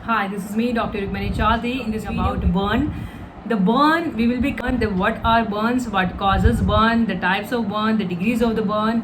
Hi, this is me, Dr. Rukmani Chaudhary. In this video about burn. The burn, we will be covering what are burns, what causes burn, the types of burn, the degrees of the burn,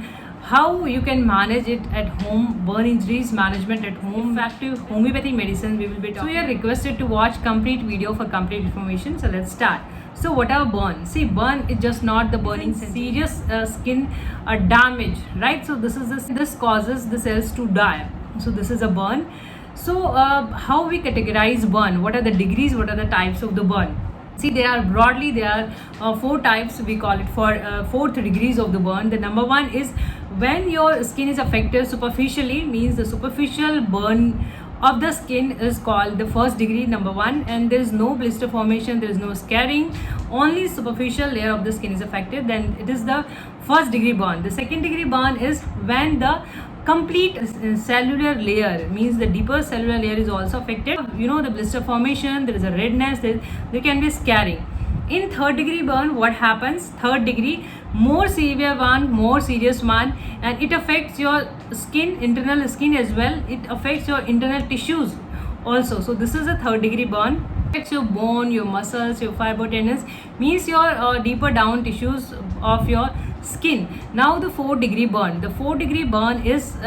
how you can manage it at home, burn injuries management at home, effective homeopathy medicine we will be talking. So you are requested to watch complete video for complete information. So let's start. So what are burn? See, burn is just not the burning, serious skin damage, right? So this causes the cells to die. So this is a burn. So how we categorize burn? What are the degrees? What are the types of the burn? See, there are four types. We call it for fourth degrees of the burn. The number one is when your skin is affected superficially, means the superficial burn of the skin is called the first degree, number one, and there is no blister formation, there is no scarring, only superficial layer of the skin is affected, then it is the first degree burn. The second degree burn is when the complete cellular layer, means the deeper cellular layer is also affected. You know, the blister formation, there is a redness, there can be scarring. In third degree burn, what happens? Third degree, more severe one, more serious one, and it affects your skin, internal skin as well. It affects your internal tissues also. So this is a third degree burn. It affects your bone, your muscles, your fiber tendons, means your deeper down tissues of your skin. Now the fourth degree burn. The fourth degree burn is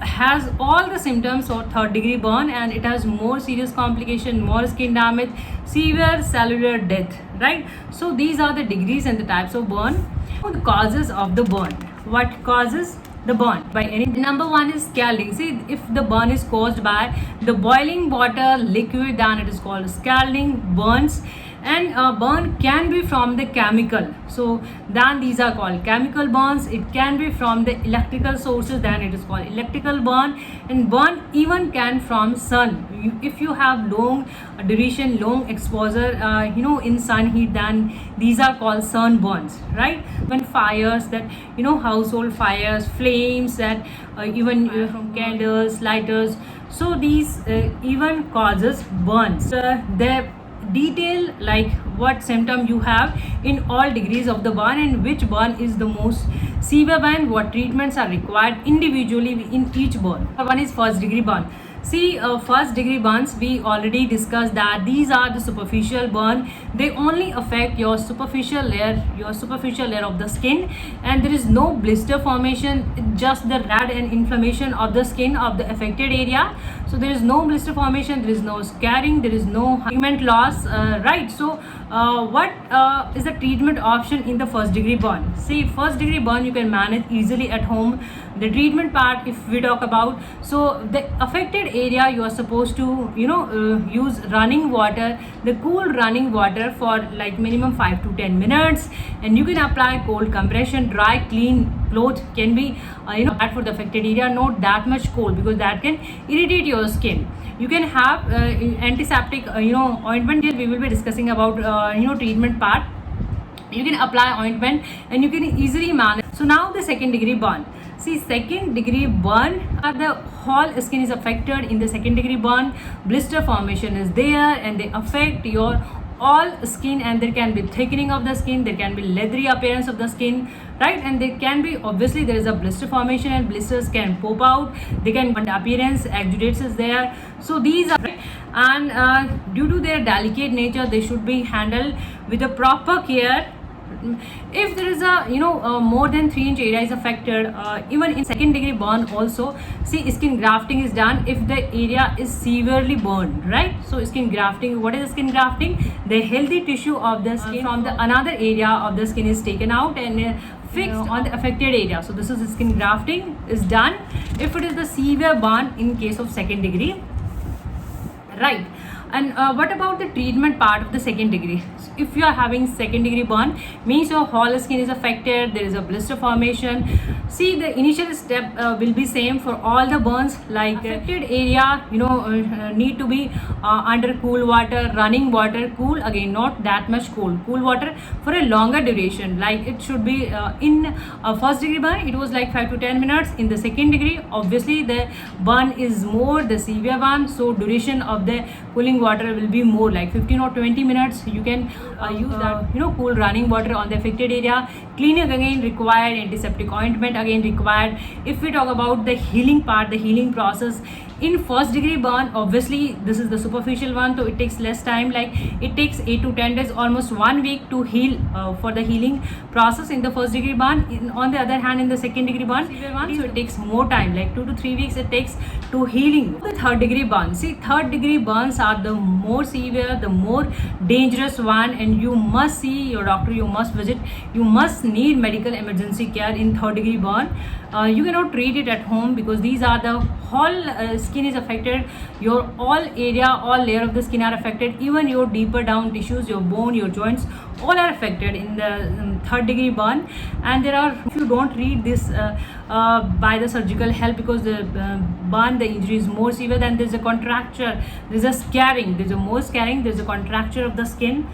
has all the symptoms of third degree burn, and it has more serious complication, more skin damage, severe cellular death, right? So these are the degrees and the types of burn. The causes of the burn. What causes the burn? By any, number one is scalding. See, if the burn is caused by the boiling water liquid, then it is called scalding burns. And burn can be from the chemical, so then these are called chemical burns. It can be from the electrical sources, then it is called electrical burn. And burn even can from sun. If you have long duration, long exposure in sun heat, then these are called sun burns, right? When fires, that household fires, flames, that even from candles, lighters, so these even causes burns. The detail like what symptom you have in all degrees of the burn, and which burn is the most severe burn, what treatments are required individually in each burn. One is first degree burn. See, first degree burns, we already discussed that these are the superficial burn. They only affect your superficial layer of the skin, and there is no blister formation, just the red and inflammation of the skin of the affected area. So there is no blister formation, there is no scarring, there is no pigment loss, right? So what is the treatment option in the first degree burn? See, first degree burn you can manage easily at home. The treatment part, if we talk about, so the affected area, you are supposed to use running water, the cool running water, for like minimum 5 to 10 minutes, and you can apply cold compression. Dry clean cloth can be bad for the affected area, not that much cold, because that can irritate your skin. You can have antiseptic ointment. Here we will be discussing about treatment part. You can apply ointment and you can easily manage. So now the second degree burn. See, second degree burn, the whole skin is affected. In the second degree burn, blister formation is there, and they affect your all skin, and there can be thickening of the skin, there can be leathery appearance of the skin, right? And there can be, obviously there is a blister formation, and blisters can pop out, they can appearance, exudates is there. So these are, and due to their delicate nature, they should be handled with a proper care. If there is a more than 3-inch area is affected, even in second degree burn also, see, skin grafting is done if the area is severely burned, right? So skin grafting, what is skin grafting? The healthy tissue of the skin from the another area of the skin is taken out and fixed on the affected area. So this is skin grafting is done if it is the severe burn in case of second degree, right? And what about the treatment part of the second degree? So if you are having second degree burn, means your whole skin is affected, there is a blister formation. See, the initial step will be same for all the burns. Like affected area need to be under cool water, running water, cool, again not that much cool water for a longer duration. Like it should be in first degree burn, it was like 5 to 10 minutes. In the second degree, obviously the burn is more, the severe one, so duration of the cooling water will be more, like 15 or 20 minutes. You can use that cool running water on the affected area. Cleaning again required, antiseptic ointment again required. If we talk about the healing part, the healing process, In first degree burn, obviously this is the superficial one, so it takes less time, like it takes 8 to 10 days, almost 1 week to heal, for the healing process in the first degree burn. On the other hand, in the second degree burn, so it takes more time, like 2 to 3 weeks it takes to healing. The third degree burn, see, third degree burns are the more severe, the more dangerous one, and you must see your doctor, you must visit, you must need medical emergency care in third degree burn. You cannot treat it at home, because these are the whole skin is affected, your all area, all layer of the skin are affected, even your deeper down tissues, your bone, your joints, all are affected in the third degree burn. And there are, if you don't treat this by the surgical help, because the burn, the injury is more severe, then there's a contracture, there's a scarring, there's a more scarring, there's a contracture of the skin,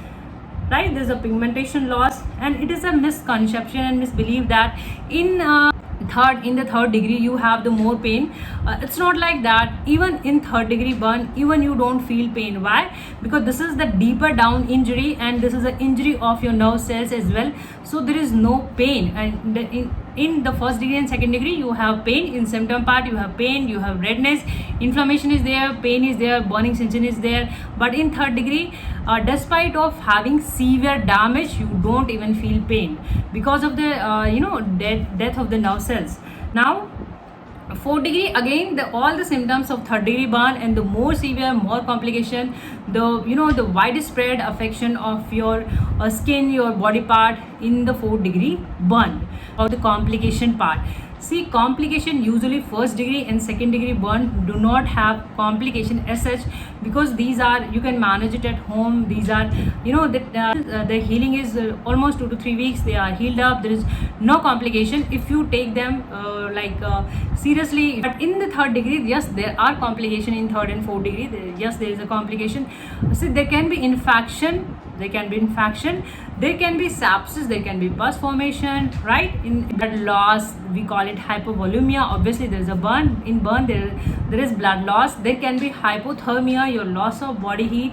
right? There's a pigmentation loss, and it is a misconception and misbelief that in the third degree you have the more pain. It's not like that. Even in third degree burn, even you don't feel pain. Why? Because this is the deeper down injury, and this is an injury of your nerve cells as well, so there is no pain. And in the first degree and second degree you have pain. In symptom part you have pain, you have redness, inflammation is there, pain is there, burning sensation is there. But in third degree, despite of having severe damage, you don't even feel pain because of the death of the nerve cells. Now fourth degree, again, all the symptoms of third degree burn, and the more severe, more complication, the widespread affection of your skin, your body part in the fourth degree burn. Or the complication part, see, complication usually first degree and second degree burn do not have complication as such, because these are, you can manage it at home. These are, the healing is almost 2 to 3 weeks, they are healed up, there is no complication if you take them seriously. But in the third degree, yes, there are complication. In third and fourth degree, yes, there is a complication. See, there can be infection, there can be sepsis, there can be pus formation, right? In blood loss, we call it hypovolemia. Obviously there is a burn. In burn there is blood loss. There can be hypothermia, your loss of body heat.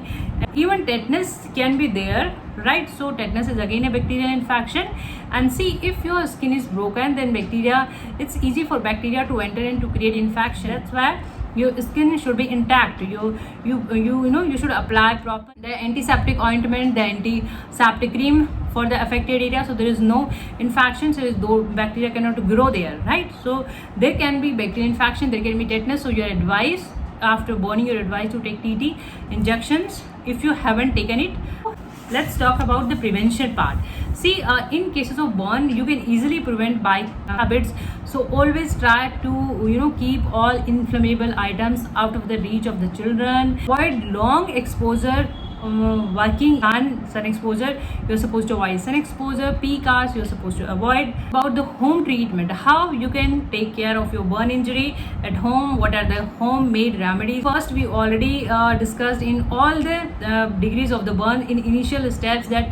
Even tetanus can be there, right? So tetanus is again a bacterial infection. And see, if your skin is broken, then bacteria, it's easy for bacteria to enter and to create infection. That's why your skin should be intact. You should apply proper the antiseptic ointment, the antiseptic cream for the affected area, so there is no infection, so though bacteria cannot grow there, right? So there can be bacterial infection, there can be tetanus. So your advice after burning, your advice to take TT injections if you haven't taken it. Let's talk about the prevention part. See, in cases of burn, you can easily prevent by habits. So always try to keep all inflammable items out of the reach of the children. Avoid long exposure, working and sun exposure. You're supposed to avoid sun exposure. Peak hours you're supposed to avoid. About the home treatment, how you can take care of your burn injury at home, what are the homemade remedies. First, we already discussed in all the degrees of the burn in initial steps that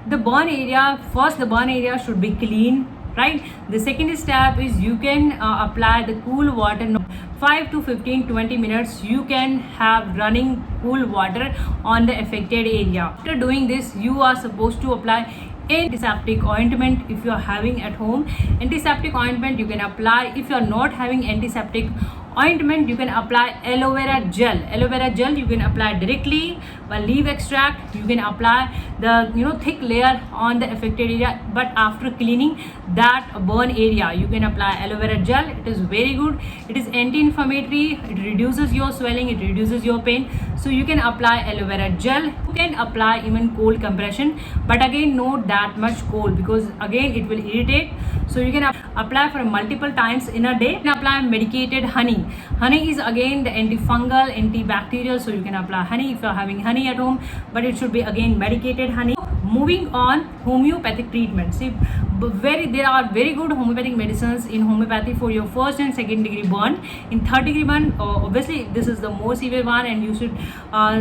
the burn area should be clean, right? The second step is you can apply the cool water. 5 to 15-20 minutes you can have running cool water on the affected area. After doing this, you are supposed to apply antiseptic ointment if you are having at home. Antiseptic ointment you can apply. If you are not having antiseptic ointment, you can apply aloe vera gel. Aloe vera gel you can apply directly. By leaf extract you can apply the thick layer on the affected area, but after cleaning that burn area you can apply aloe vera gel. It is very good, it is anti-inflammatory, it reduces your swelling, it reduces your pain. So you can apply aloe vera gel. You can apply even cold compression, but again not that much cold, because again it will irritate. So you can apply for multiple times in a day. You can apply medicated honey. Honey is again the antifungal, antibacterial, so you can apply honey if you are having honey at home, but it should be again medicated honey. Moving on, homeopathic treatment. See, there are very good homeopathic medicines in homeopathy for your first and second degree burn. In third degree burn, obviously this is the more severe one, and you should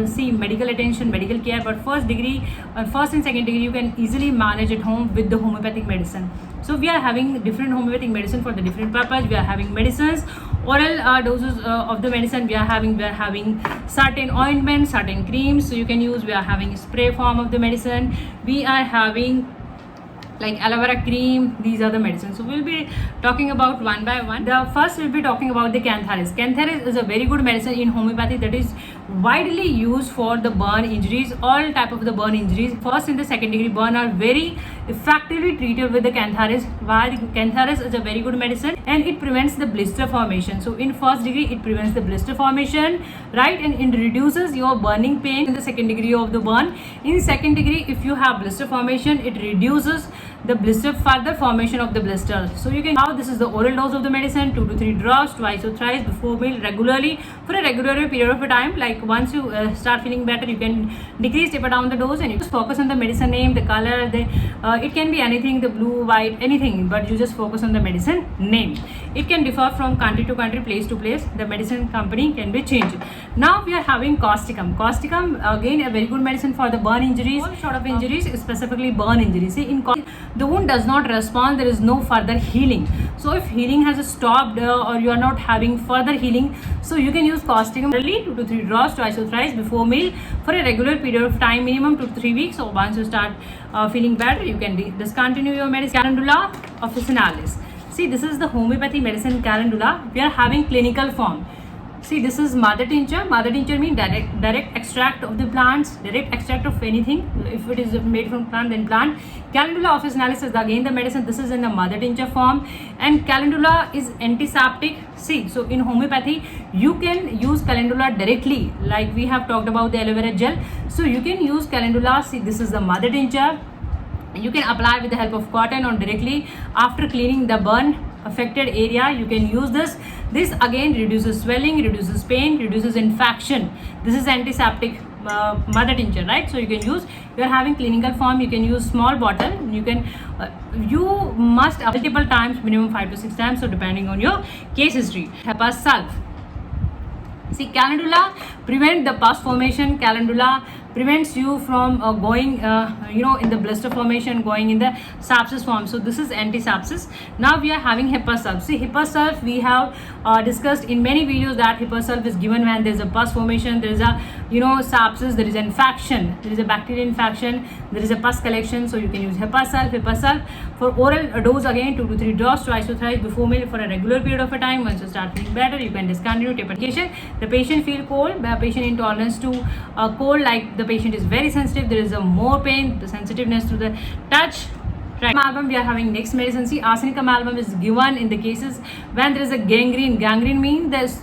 see medical attention, medical care. But first and second degree you can easily manage at home with the homeopathic medicine. So we are having different homeopathic medicine for the different purpose. We are having medicines, oral doses of the medicine. We are having certain ointments, certain creams, so you can use. We are having spray form of the medicine. We are having like aloe vera cream. These are the medicines. So we'll be talking about one by one. The first we'll be talking about the Cantharis. Cantharis is a very good medicine in homeopathy that is widely used for the burn injuries, all type of the burn injuries. First and the second degree burn are very effectively treated with the Cantharis. Why? Cantharis is a very good medicine and it prevents the blister formation. So in first degree it prevents the blister formation, right, and it reduces your burning pain in the second degree of the burn. In second degree, if you have blister formation, it reduces the blister, further formation of the blister. So you can, now this is the oral dose of the medicine, 2 to 3 drops twice or thrice before meal, regularly for a regular period of time. Like once you start feeling better, you can decrease, taper down the dose, and you just focus on the medicine name, the color, it can be anything, the blue, white, anything, but you just focus on the medicine name. It can differ from country to country, place to place. The medicine company can be changed. Now we are having Causticum. Causticum, again a very good medicine for the burn injuries, all sort of injuries, specifically burn injuries. See, in the wound does not respond, there is no further healing. So if healing has stopped or you are not having further healing, so you can use Causticum early, 2 to 3 drops twice or thrice before meal for a regular period of time, minimum 2 to 3 weeks. So once you start feeling better, you can discontinue your medicine. Calendula officinalis. See, this is the homeopathy medicine Calendula. We are having clinical form. See, this is mother tincture. Mother tincture means direct extract of the plants, direct extract of anything. If it is made from plant, then plant. Calendula officinalis is again the medicine. This is in the mother tincture form, and Calendula is antiseptic. See, so in homeopathy, you can use Calendula directly, like we have talked about the aloe vera gel. So you can use Calendula. See, this is the mother tincture. You can apply with the help of cotton or directly after cleaning the burn affected area. You can use this. This again reduces swelling, reduces pain, reduces infection. This is antiseptic mother tincture, right? So you can use, you are having clinical form, you can use small bottle. You can you must multiple times, minimum 5 to 6 times, so depending on your case history. Hepa sulf. See, Calendula prevent the pus formation. Calendula prevents you from going in the blister formation, going in the sepsis form. So this is anti-sepsis. Now we are having Hepasulf. See, Hepasulf we have discussed in many videos that Hepasulf is given when there is a pus formation, there is a sepsis, there is an infection, there is a bacterial infection, there is a pus collection. So you can use Hepasulf. Hepasulf for oral dose again, 2 to 3 drops twice or thrice before meal for a regular period of a time. Once you start feeling better, you can discontinue medication. The patient feel cold, the patient intolerance to cold, like the patient is very sensitive, there is a more pain, the sensitiveness to the touch. Amalgam, we are having next medicine. See, arsenic amalgam is given in the cases when there is a gangrene. Gangrene means there's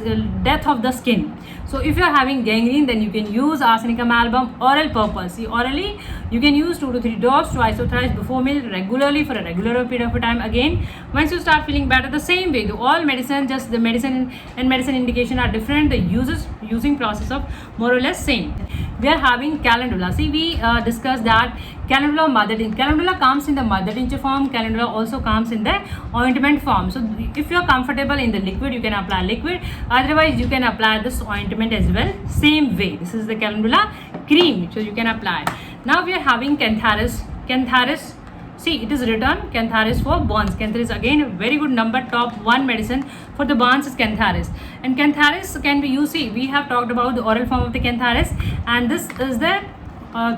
death of the skin. So if you are having gangrene, then you can use arsenic amalgam oral purpose. See, orally you can use 2 to 3 drops twice or thrice before meal, regularly for a regular period of time. Again, once you start feeling better, the same way. All medicine, just the medicine and medicine indication are different. The using process of more or less same. We are having Calendula. See, we discussed that Calendula mother tincture. Calendula comes in the mother tincture form. Calendula also comes in the ointment form. So if you are comfortable in the liquid, you can apply liquid. Otherwise, you can apply this ointment as well. Same way. This is the Calendula cream, so you can apply. Now we are having Cantharis. Cantharis. See, it is written Cantharis for burns. Cantharis again a very good number, top 1 medicine for the burns is Cantharis. And Cantharis can be used. See, we have talked about the oral form of the Cantharis, and this is the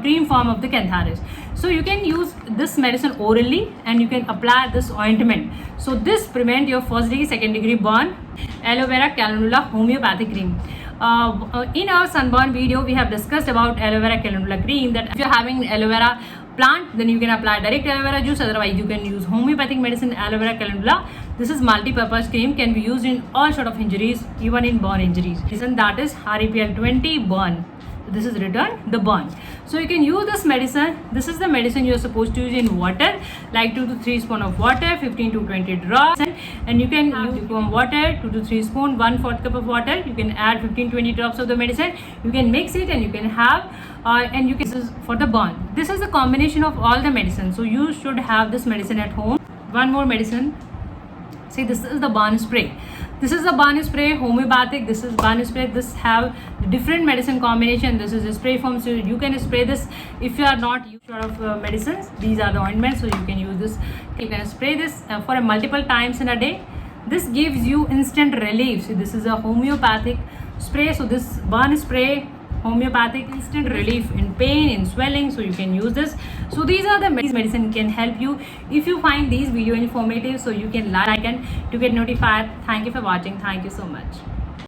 cream form of the Cantharis. So you can use this medicine orally and you can apply this ointment. So this prevent your first degree, second degree burn. Aloe vera calendula homeopathic cream. In our sunburn video, we have discussed about aloe vera calendula cream, that if you are having aloe vera plant, then you can apply direct aloe vera juice. Otherwise, you can use homeopathic medicine aloe vera calendula. This is multi-purpose cream, can be used in all sort of injuries, even in burn injuries. Reason that is REPL 20 burn. This is written the burn. So you can use this medicine. This is the medicine you are supposed to use in water, like 2 to 3 spoon of water, 15 to 20 drops, and you can use lukewarm water, 2 to 3 spoon, 1/4 cup of water. You can add 15-20 drops of the medicine. You can mix it and you can have and you can, this is for the burn. This is a combination of all the medicine. So you should have this medicine at home. One more medicine. See, this is the burn spray. This is the burn spray, homeopathic. This is burn spray. This have different medicine combination. This is a spray form, so you can spray this if you are not used of medicines. These are the ointments, so you can use this. You can spray this for a multiple times in a day. This gives you instant relief. So this is a homeopathic spray. So this burn spray homeopathic instant relief in pain, in swelling, so you can use this. So these are the medicine can help you. If you find these video informative, so you can like and to get notified. Thank you for watching. Thank you so much.